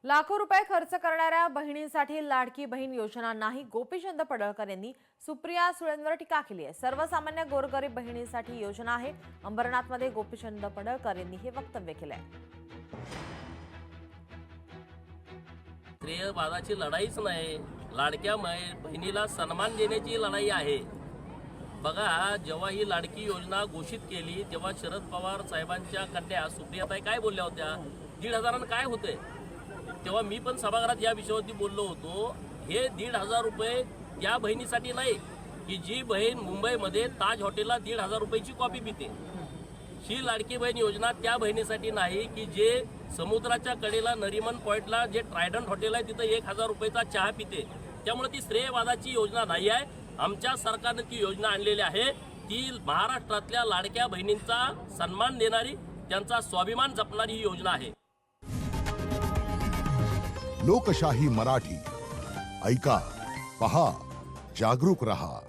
लाखो रुपये खर्च करणाऱ्या बहिणींसाठी लाडकी बहीण योजना नाही, गोपीचंद पडळकर यांनी सुप्रिया सुळेंवर टीका केली आहे। सर्वसामान्य गोरगरीब बहिणींसाठी योजना आहे। अंबरनाथमध्ये गोपीचंद पडळकर यांनी हे वक्तव्य केलंय। स्त्रियवादाची लढाईच नाही, लाडक्या बहिणीला सन्मान देण्याची लढाई आहे। बघा, जेव्हा ही लाडकी योजना घोषित केली तेव्हा शरद पवार साहेबांच्या कन्या सुप्रियाताई काय बोलल्या होत्या, 1,500 काय होते। तेव्हा मी पण सभागृहात या विषयावरती बोललो होतो। हे 1,500 रुपये त्या बहिणीसाठी नाही की जी बहीण मुंबईमध्ये ताज हॉटेलला 1,500 रुपयाची कॉफी पिते। ही लाडकी बहीण योजना त्या बहिणीसाठी नाही की जे समुद्राच्या कडेला नरिमन पॉइंटला जे ट्रायडंट हॉटेल आहे तिथं 1,000 रुपयाचा चहा पिते। त्यामुळे ती श्रेयवादाची योजना नाही आहे। आमच्या सरकारने ती योजना आणलेली आहे, ती महाराष्ट्रातल्या लाडक्या बहिणींचा सन्मान देणारी, त्यांचा स्वाभिमान जपणारी ही योजना आहे। लोकशाही मराठी ऐका, पहा, जागरूक रहा।